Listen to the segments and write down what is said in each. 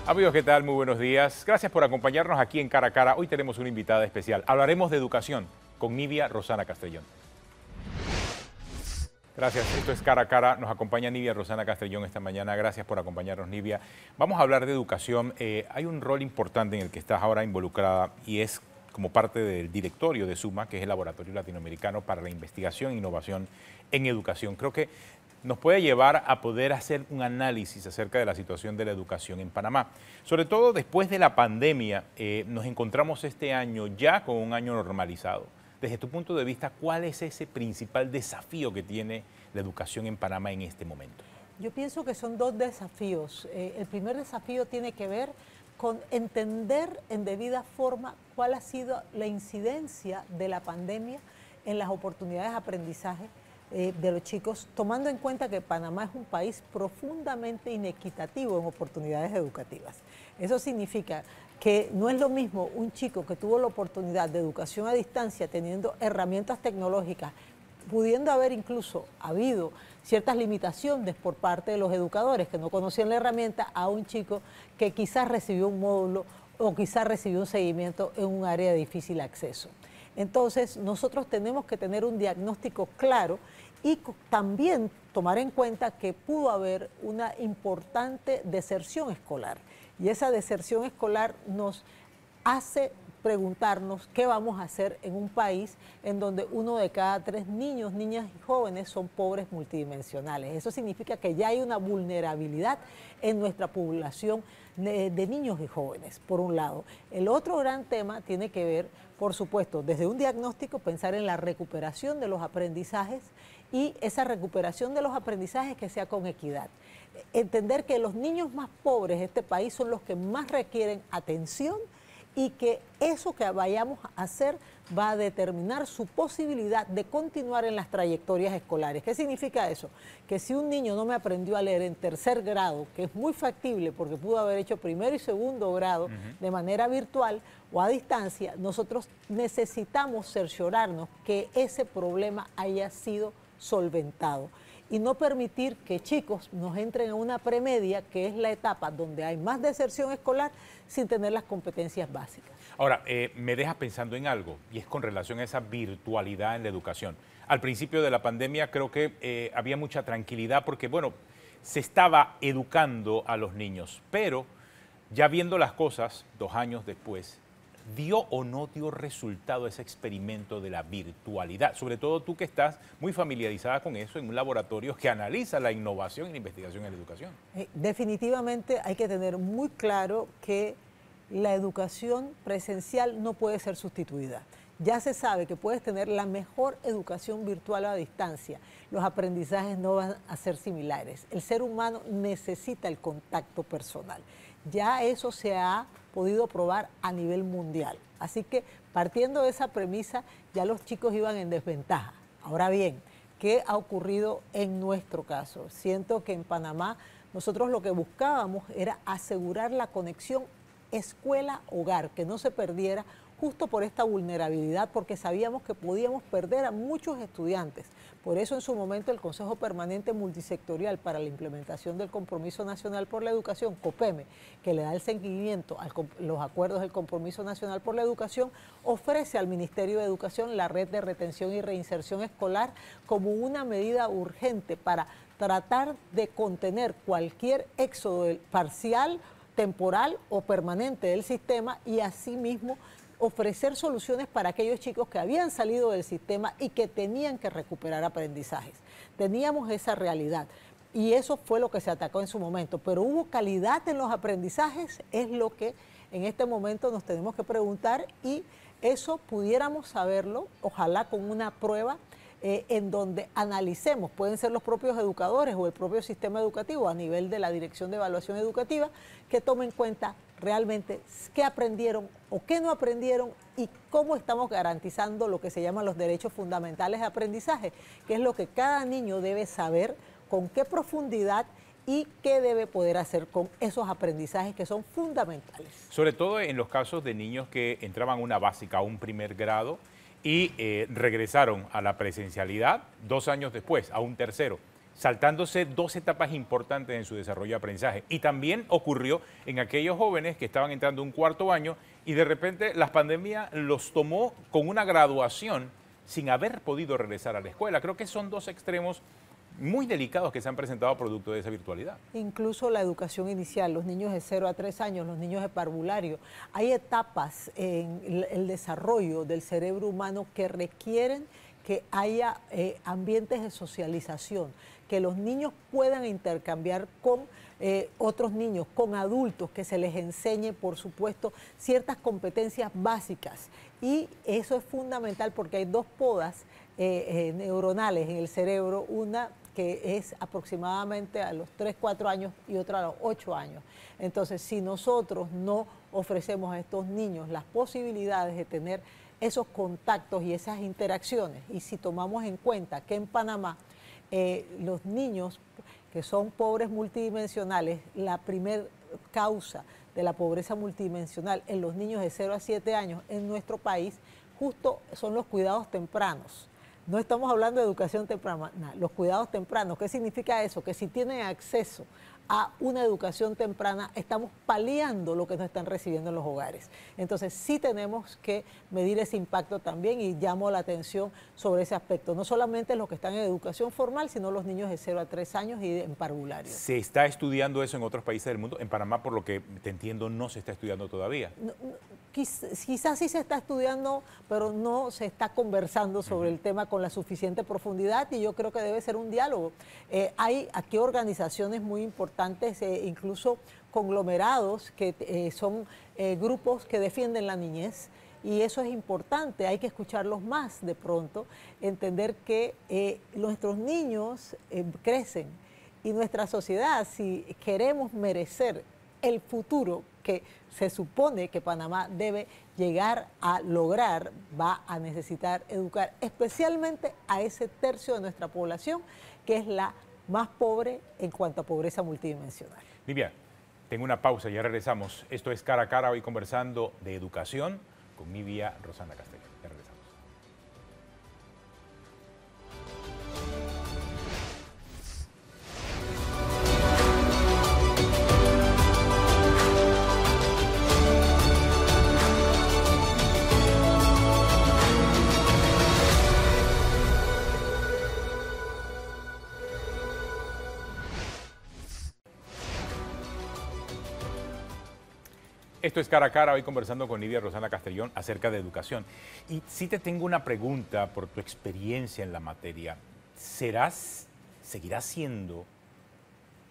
Amigos, ¿qué tal? Muy buenos días. Gracias por acompañarnos aquí en Cara a Cara. Hoy tenemos una invitada especial. Hablaremos de educación con Nivia Rosana Castellón. Gracias. Esto es Cara a Cara. Nos acompaña Nivia Rosana Castellón esta mañana. Gracias por acompañarnos, Nivia. Vamos a hablar de educación. Hay un rol importante en el que estás ahora involucrada y es como parte del directorio de SUMA, que es el Laboratorio Latinoamericano para la Investigación e Innovación en Educación. Creo que nos puede llevar a poder hacer un análisis acerca de la situación de la educación en Panamá. Sobre todo después de la pandemia, nos encontramos este año ya con un año normalizado. Desde tu punto de vista, ¿cuál es ese principal desafío que tiene la educación en Panamá en este momento? Yo pienso que son dos desafíos. El primer desafío tiene que ver con entender en debida forma cuál ha sido la incidencia de la pandemia en las oportunidades de aprendizaje de los chicos, tomando en cuenta que Panamá es un país profundamente inequitativo en oportunidades educativas. Eso significa que no es lo mismo un chico que tuvo la oportunidad de educación a distancia, teniendo herramientas tecnológicas, pudiendo haber incluso habido ciertas limitaciones por parte de los educadores que no conocían la herramienta, a un chico que quizás recibió un módulo o quizás recibió un seguimiento en un área de difícil acceso. Entonces, nosotros tenemos que tener un diagnóstico claro y también tomar en cuenta que pudo haber una importante deserción escolar. Y esa deserción escolar nos hace preguntarnos qué vamos a hacer en un país en donde 1 de cada 3 niños, niñas y jóvenes son pobres multidimensionales. Eso significa que ya hay una vulnerabilidad en nuestra población de niños y jóvenes, por un lado. El otro gran tema tiene que ver, por supuesto, desde un diagnóstico, pensar en la recuperación de los aprendizajes y esa recuperación de los aprendizajes que sea con equidad. Entender que los niños más pobres de este país son los que más requieren atención y que eso que vayamos a hacer va a determinar su posibilidad de continuar en las trayectorias escolares. ¿Qué significa eso? Que si un niño no me aprendió a leer en 3er grado, que es muy factible porque pudo haber hecho 1er y 2º grado de manera virtual o a distancia, nosotros necesitamos cerciorarnos que ese problema haya sido solventado y no permitir que chicos nos entren a una premedia, que es la etapa donde hay más deserción escolar sin tener las competencias básicas. Ahora, me dejas pensando en algo, y es con relación a esa virtualidad en la educación. Al principio de la pandemia creo que había mucha tranquilidad porque, bueno, se estaba educando a los niños, pero ya viendo las cosas 2 años después, ¿dio o no dio resultado ese experimento de la virtualidad? Sobre todo tú que estás muy familiarizada con eso en un laboratorio que analiza la innovación y la investigación en la educación. Definitivamente hay que tener muy claro que la educación presencial no puede ser sustituida. Ya se sabe que puedes tener la mejor educación virtual a distancia. Los aprendizajes no van a ser similares. El ser humano necesita el contacto personal. Ya eso se ha podido probar a nivel mundial. Así que partiendo de esa premisa, ya los chicos iban en desventaja. Ahora bien, ¿qué ha ocurrido en nuestro caso? Siento que en Panamá nosotros lo que buscábamos era asegurar la conexión escuela-hogar, que no se perdiera justo por esta vulnerabilidad, porque sabíamos que podíamos perder a muchos estudiantes. Por eso en su momento el Consejo Permanente Multisectorial para la Implementación del Compromiso Nacional por la Educación, COPEME, que le da el seguimiento a los acuerdos del Compromiso Nacional por la Educación, ofrece al Ministerio de Educación la red de retención y reinserción escolar como una medida urgente para tratar de contener cualquier éxodo parcial, temporal o permanente del sistema y asimismo ofrecer soluciones para aquellos chicos que habían salido del sistema y que tenían que recuperar aprendizajes. Teníamos esa realidad y eso fue lo que se atacó en su momento, pero hubo calidad en los aprendizajes, es lo que en este momento nos tenemos que preguntar y eso pudiéramos saberlo, ojalá con una prueba en donde analicemos, pueden ser los propios educadores o el propio sistema educativo a nivel de la Dirección de Evaluación Educativa, que tome en cuenta realmente qué aprendieron o qué no aprendieron y cómo estamos garantizando lo que se llaman los derechos fundamentales de aprendizaje, que es lo que cada niño debe saber, con qué profundidad y qué debe poder hacer con esos aprendizajes que son fundamentales. Sobre todo en los casos de niños que entraban a una básica, a un 1er grado, y regresaron a la presencialidad 2 años después, a un 3º. saltándose 2 etapas importantes en su desarrollo de aprendizaje. Y también ocurrió en aquellos jóvenes que estaban entrando a un 4º año y de repente la pandemia los tomó con una graduación sin haber podido regresar a la escuela. Creo que son 2 extremos muy delicados que se han presentado producto de esa virtualidad. Incluso la educación inicial, los niños de 0 a 3 años, los niños de parvulario. Hay etapas en el desarrollo del cerebro humano que requieren que haya ambientes de socialización, que los niños puedan intercambiar con otros niños, con adultos, que se les enseñe, por supuesto, ciertas competencias básicas. Y eso es fundamental porque hay 2 podas neuronales en el cerebro, una que es aproximadamente a los 3, 4 años y otra a los 8 años. Entonces, si nosotros no ofrecemos a estos niños las posibilidades de tener esos contactos y esas interacciones, y si tomamos en cuenta que en Panamá los niños que son pobres multidimensionales, la primer causa de la pobreza multidimensional en los niños de 0 a 7 años en nuestro país justo son los cuidados tempranos. No estamos hablando de educación temprana, los cuidados tempranos. ¿Qué significa eso? Que si tienen acceso a una educación temprana, estamos paliando lo que no están recibiendo en los hogares. Entonces sí tenemos que medir ese impacto también y llamo la atención sobre ese aspecto. No solamente los que están en educación formal, sino los niños de 0 a 3 años y en parvulario. ¿Se está estudiando eso en otros países del mundo? En Panamá, por lo que te entiendo, no se está estudiando todavía. Quizás sí se está estudiando, pero no se está conversando sobre el tema con la suficiente profundidad y yo creo que debe ser un diálogo. Hay aquí organizaciones muy importantes, incluso conglomerados que son grupos que defienden la niñez y eso es importante, hay que escucharlos más de pronto, entender que nuestros niños crecen y nuestra sociedad, si queremos merecer el futuro que se supone que Panamá debe llegar a lograr, va a necesitar educar especialmente a ese tercio de nuestra población que es la más pobre en cuanto a pobreza multidimensional. Nivia, tengo una pausa, ya regresamos. Esto es Cara a Cara, hoy conversando de educación con Nivia Rosana Castellón. Ya regresamos. Esto es Cara a Cara, hoy conversando con Nivia Rosana Castellón acerca de educación. Y sí te tengo una pregunta por tu experiencia en la materia. ¿Seguirá siendo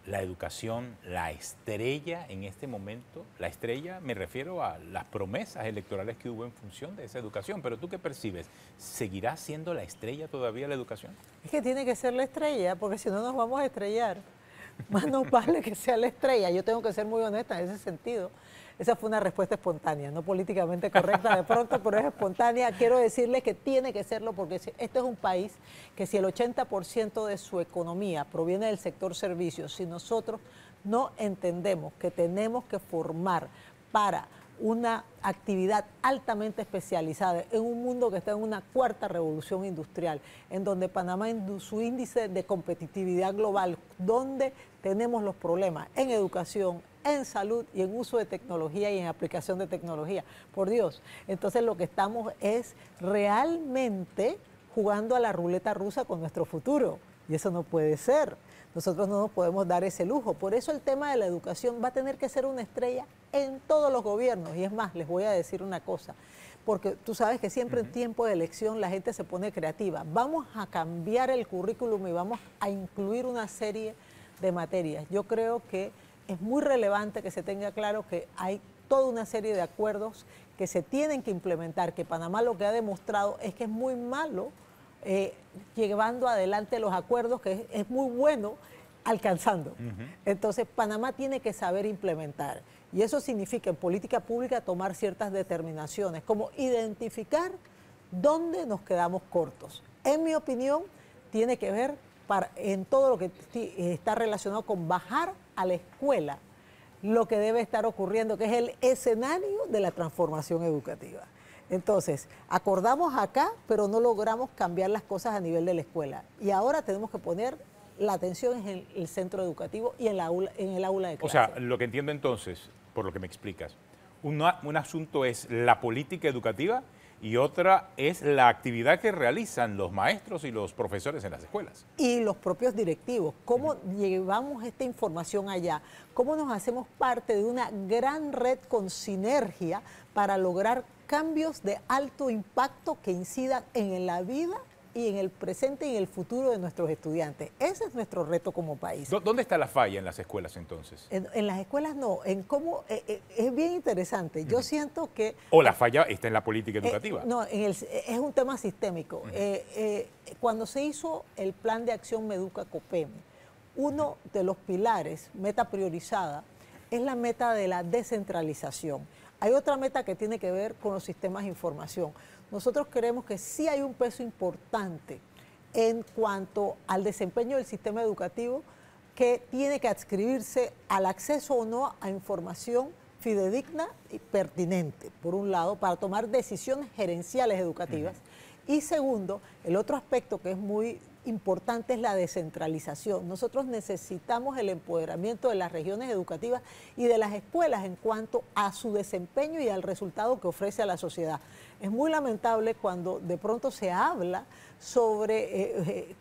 la educación la estrella en este momento? La estrella, me refiero a las promesas electorales que hubo en función de esa educación. Pero ¿tú qué percibes? ¿Seguirá siendo la estrella todavía la educación? Es que tiene que ser la estrella, porque si no nos vamos a estrellar. Más nos vale que sea la estrella. Yo tengo que ser muy honesta en ese sentido. Esa fue una respuesta espontánea, no políticamente correcta de pronto, pero es espontánea. Quiero decirles que tiene que serlo porque este es un país que si el 80% de su economía proviene del sector servicios, si nosotros no entendemos que tenemos que formar para una actividad altamente especializada en un mundo que está en una 4ª revolución industrial, en donde Panamá en su índice de competitividad global, donde tenemos los problemas en educación, en salud y en uso de tecnología y en aplicación de tecnología. Por Dios, entonces lo que estamos es realmente jugando a la ruleta rusa con nuestro futuro y eso no puede ser. Nosotros no nos podemos dar ese lujo. Por eso el tema de la educación va a tener que ser una estrella en todos los gobiernos. Y es más, les voy a decir una cosa, porque tú sabes que siempre en tiempo de elección la gente se pone creativa. Vamos a cambiar el currículum y vamos a incluir una serie de materias. Yo creo que es muy relevante que se tenga claro que hay toda una serie de acuerdos que se tienen que implementar, que Panamá lo que ha demostrado es que es muy malo llevando adelante los acuerdos, que es muy bueno alcanzando. Entonces, Panamá tiene que saber implementar. Y eso significa en política pública tomar ciertas determinaciones, como identificar dónde nos quedamos cortos. En mi opinión, tiene que ver en todo lo que está relacionado con bajar a la escuela lo que debe estar ocurriendo, que es el escenario de la transformación educativa. Entonces, acordamos acá, pero no logramos cambiar las cosas a nivel de la escuela. Y ahora tenemos que poner la atención es en el centro educativo y en el aula de clase. O sea, lo que entiendo entonces, por lo que me explicas, un asunto es la política educativa y otra es la actividad que realizan los maestros y los profesores en las escuelas. Y los propios directivos, cómo llevamos esta información allá, cómo nos hacemos parte de una gran red con sinergia para lograr cambios de alto impacto que incidan en la vida y en el presente y en el futuro de nuestros estudiantes. Ese es nuestro reto como país. ¿Dónde está la falla en las escuelas entonces? En las escuelas no, en cómo, es bien interesante. Yo siento que... ¿O la falla está en la política educativa? No, es un tema sistémico. Cuando se hizo el plan de acción Meduca COPEM, uno de los pilares, meta priorizada, es la meta de la descentralización. Hay otra meta que tiene que ver con los sistemas de información. Nosotros creemos que sí hay un peso importante en cuanto al desempeño del sistema educativo que tiene que adscribirse al acceso o no a información fidedigna y pertinente, por un lado, para tomar decisiones gerenciales educativas. Y segundo, el otro aspecto que es muy importante es la descentralización. Nosotros necesitamos el empoderamiento de las regiones educativas y de las escuelas en cuanto a su desempeño y al resultado que ofrece a la sociedad. Es muy lamentable cuando de pronto se habla sobre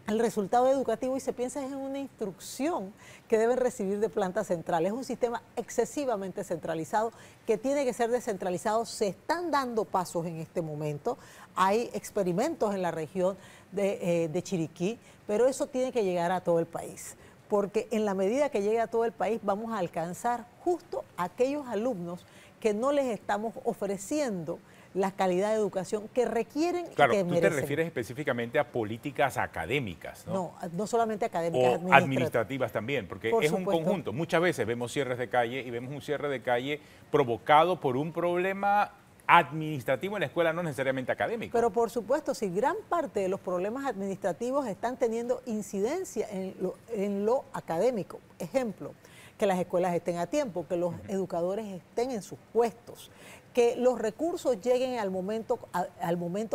el resultado educativo y se piensa en una instrucción que deben recibir de planta central. Es un sistema excesivamente centralizado que tiene que ser descentralizado. Se están dando pasos en este momento. Hay experimentos en la región de Chiriquí, pero eso tiene que llegar a todo el país, porque en la medida que llegue a todo el país vamos a alcanzar justo a aquellos alumnos que no les estamos ofreciendo la calidad de educación que requieren claro, y que merecen. Tú te refieres específicamente a políticas académicas, ¿no? No, no solamente académicas, o administrativas también, porque por es supuesto. un conjunto. Muchas veces vemos cierres de calle y vemos un cierre de calle provocado por un problema administrativo en la escuela, no necesariamente académico. Pero por supuesto, si gran parte de los problemas administrativos están teniendo incidencia en lo académico, ejemplo, que las escuelas estén a tiempo, que los educadores estén en sus puestos, que los recursos lleguen al momento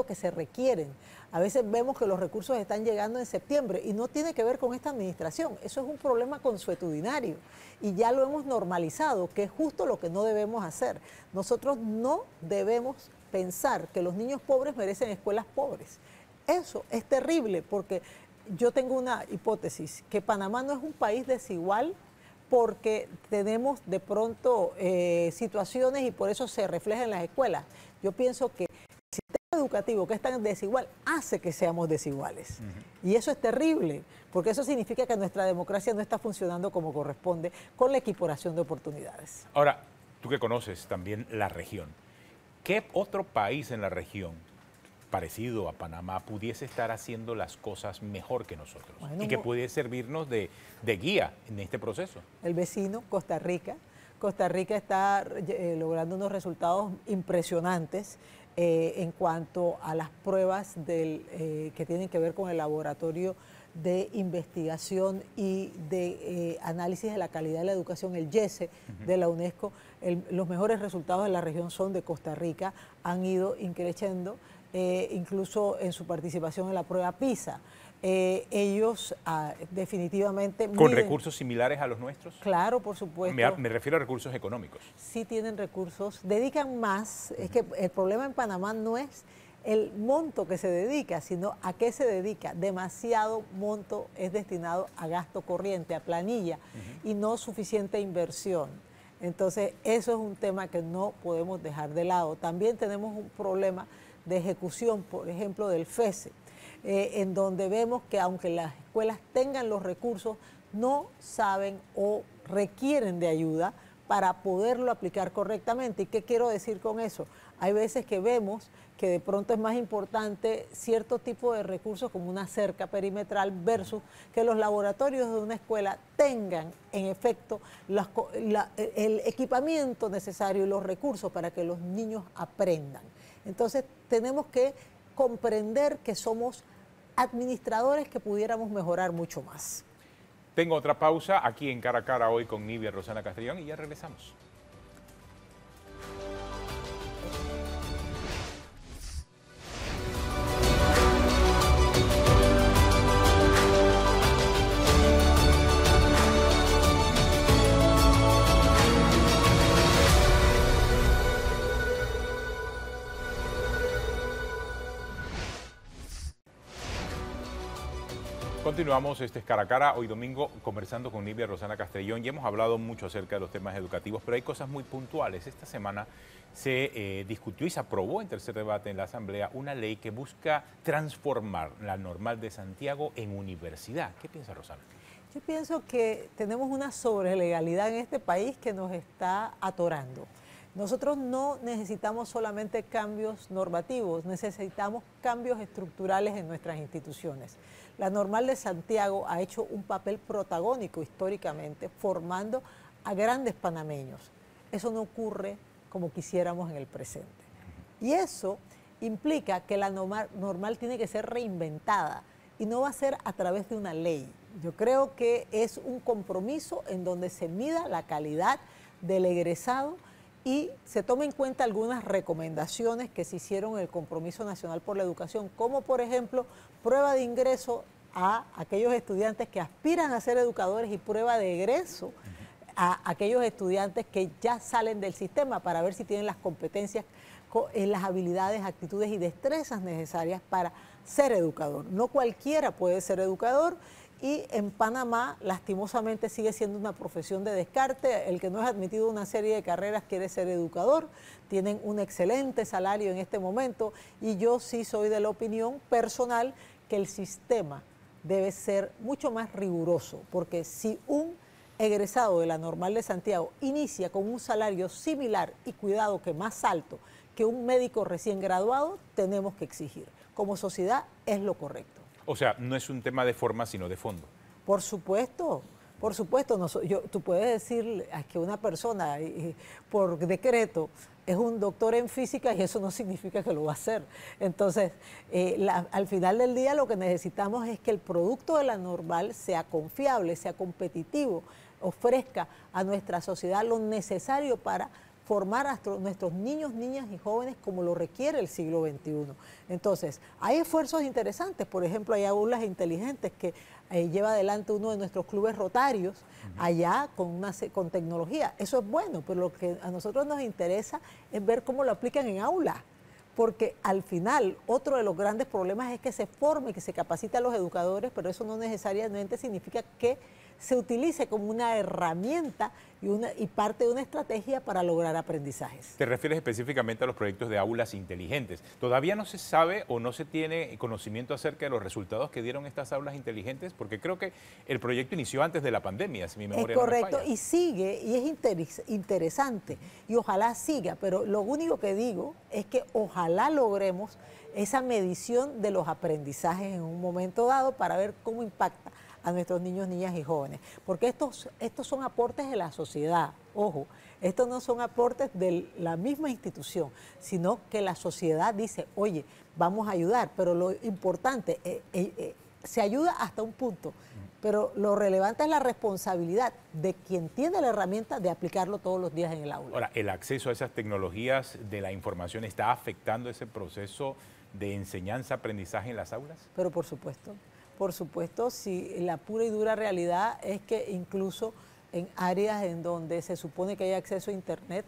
que se requieren. A veces vemos que los recursos están llegando en septiembre y no tiene que ver con esta administración. Eso es un problema consuetudinario y ya lo hemos normalizado, que es justo lo que no debemos hacer. Nosotros no debemos pensar que los niños pobres merecen escuelas pobres. Eso es terrible porque yo tengo una hipótesis, que Panamá no es un país desigual porque tenemos de pronto situaciones y por eso se refleja en las escuelas. Yo pienso que el sistema educativo que es tan desigual hace que seamos desiguales. Y eso es terrible, porque eso significa que nuestra democracia no está funcionando como corresponde con la equiparación de oportunidades. Ahora, tú que conoces también la región, ¿qué otro país en la región parecido a Panamá pudiese estar haciendo las cosas mejor que nosotros y que pudiese servirnos de guía en este proceso? El vecino, Costa Rica. Costa Rica está logrando unos resultados impresionantes en cuanto a las pruebas que tienen que ver con el laboratorio de investigación y de análisis de la calidad de la educación, el YESE de la UNESCO. Los mejores resultados de la región son de Costa Rica, han ido increciendo. Incluso en su participación en la prueba PISA. Ellos definitivamente... ¿Con recursos similares a los nuestros? Claro, por supuesto. Me refiero a recursos económicos. Sí tienen recursos, dedican más. Es que el problema en Panamá no es el monto que se dedica, sino a qué se dedica. Demasiado monto es destinado a gasto corriente, a planilla, y no suficiente inversión. Entonces, eso es un tema que no podemos dejar de lado. También tenemos un problema de ejecución, por ejemplo, del FESE, en donde vemos que aunque las escuelas tengan los recursos, no saben o requieren de ayuda para poderlo aplicar correctamente. ¿Y qué quiero decir con eso? Hay veces que vemos que de pronto es más importante cierto tipo de recursos como una cerca perimetral versus que los laboratorios de una escuela tengan en efecto el equipamiento necesario y los recursos para que los niños aprendan. Entonces tenemos que comprender que somos administradores que pudiéramos mejorar mucho más. Tengo otra pausa aquí en Cara a Cara hoy con Nivia Rosana Castrillón y ya regresamos. Continuamos, este es Cara a Cara, hoy domingo conversando con Nivia Rosana Castrillón y hemos hablado mucho acerca de los temas educativos, pero hay cosas muy puntuales. Esta semana se discutió y se aprobó en tercer debate en la Asamblea una ley que busca transformar la Normal de Santiago en universidad. ¿Qué piensa Rosana? Yo pienso que tenemos una sobrelegalidad en este país que nos está atorando. Nosotros no necesitamos solamente cambios normativos, necesitamos cambios estructurales en nuestras instituciones. La Normal de Santiago ha hecho un papel protagónico históricamente, formando a grandes panameños. Eso no ocurre como quisiéramos en el presente. Y eso implica que la normal tiene que ser reinventada y no va a ser a través de una ley. Yo creo que es un compromiso en donde se mida la calidad del egresado y se toma en cuenta algunas recomendaciones que se hicieron en el Compromiso Nacional por la Educación, como por ejemplo, prueba de ingreso a aquellos estudiantes que aspiran a ser educadores y prueba de egreso a aquellos estudiantes que ya salen del sistema para ver si tienen las competencias, las habilidades, actitudes y destrezas necesarias para ser educador. No cualquiera puede ser educador. Y en Panamá, lastimosamente, sigue siendo una profesión de descarte. El que no es admitido a una serie de carreras quiere ser educador. Tienen un excelente salario en este momento y yo sí soy de la opinión personal que el sistema debe ser mucho más riguroso, porque si un egresado de la Normal de Santiago inicia con un salario similar y cuidado que más alto que un médico recién graduado, tenemos que exigir. Como sociedad es lo correcto. O sea, no es un tema de forma, sino de fondo. Por supuesto, por supuesto. Tú puedes decir que una persona por decreto es un doctor en física y eso no significa que lo va a hacer. Entonces, al final del día lo que necesitamos es que el producto de la Normal sea confiable, sea competitivo, ofrezca a nuestra sociedad lo necesario para formar a nuestros niños, niñas y jóvenes como lo requiere el siglo XXI. Entonces, hay esfuerzos interesantes, por ejemplo, hay aulas inteligentes que lleva adelante uno de nuestros clubes rotarios, allá con tecnología. Eso es bueno, pero lo que a nosotros nos interesa es ver cómo lo aplican en aulas, porque al final otro de los grandes problemas es que se forme, que se capacite a los educadores, pero eso no necesariamente significa que se utilice como una herramienta y parte de una estrategia para lograr aprendizajes. Te refieres específicamente a los proyectos de aulas inteligentes. ¿Todavía no se sabe o no se tiene conocimiento acerca de los resultados que dieron estas aulas inteligentes? Porque creo que el proyecto inició antes de la pandemia, si mi memoria no me falla. Es correcto, y sigue, y es interesante, y ojalá siga, pero lo único que digo es que ojalá logremos esa medición de los aprendizajes en un momento dado para ver cómo impacta a nuestros niños, niñas y jóvenes. Porque estos son aportes de la sociedad, ojo, estos no son aportes de la misma institución, sino que la sociedad dice, oye, vamos a ayudar, pero lo importante, se ayuda hasta un punto, pero lo relevante es la responsabilidad de quien tiene la herramienta de aplicarlo todos los días en el aula. Ahora, ¿el acceso a esas tecnologías de la información está afectando ese proceso de enseñanza-aprendizaje en las aulas? Pero por supuesto, si la pura y dura realidad es que incluso en áreas en donde se supone que hay acceso a Internet,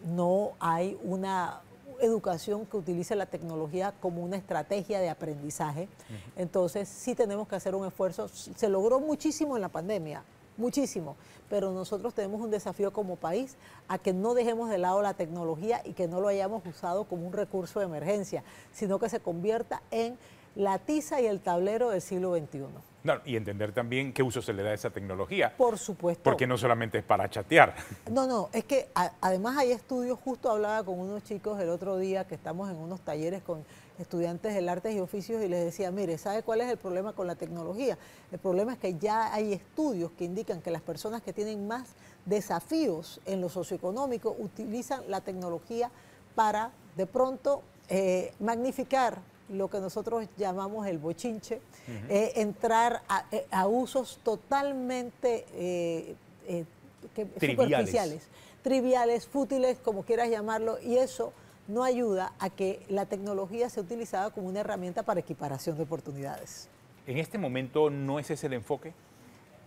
no hay una educación que utilice la tecnología como una estrategia de aprendizaje. Entonces sí tenemos que hacer un esfuerzo. Se logró muchísimo en la pandemia, muchísimo, pero nosotros tenemos un desafío como país a que no dejemos de lado la tecnología y que no lo hayamos usado como un recurso de emergencia, sino que se convierta en la tiza y el tablero del siglo XXI. No, y entender también qué uso se le da a esa tecnología. Por supuesto. Porque no solamente es para chatear. No, es que además hay estudios, justo hablaba con unos chicos el otro día que estamos en unos talleres con estudiantes de artes y oficios y les decía, mire, ¿sabe cuál es el problema con la tecnología? El problema es que ya hay estudios que indican que las personas que tienen más desafíos en lo socioeconómico utilizan la tecnología para de pronto magnificar lo que nosotros llamamos el bochinche, entrar a usos totalmente superficiales, triviales, fútiles, como quieras llamarlo, y eso no ayuda a que la tecnología sea utilizada como una herramienta para equiparación de oportunidades. ¿En este momento no es ese el enfoque?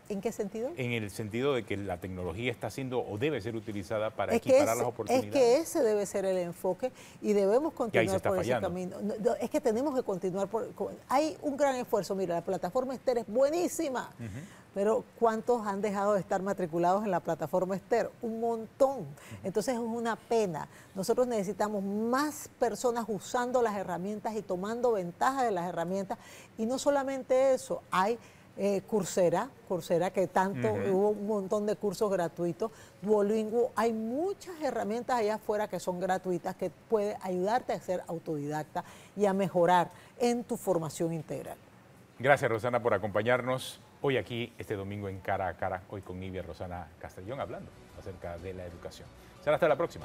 ¿En qué sentido? En el sentido de que la tecnología está siendo o debe ser utilizada para equiparar las oportunidades. Es que ese debe ser el enfoque y debemos continuar por ese fallando. camino. Es que tenemos que continuar hay un gran esfuerzo. Mira, la plataforma Esther es buenísima, pero ¿cuántos han dejado de estar matriculados en la plataforma Esther? Un montón. Entonces es una pena. Nosotros necesitamos más personas usando las herramientas y tomando ventaja de las herramientas. Y no solamente eso, hay Coursera que tanto hubo un montón de cursos gratuitos, Duolingo, hay muchas herramientas allá afuera que son gratuitas que pueden ayudarte a ser autodidacta y a mejorar en tu formación integral. Gracias, Rosana, por acompañarnos hoy aquí, este domingo en Cara a Cara, hoy con Nivia Rosana Castellón, hablando acerca de la educación. Será hasta la próxima.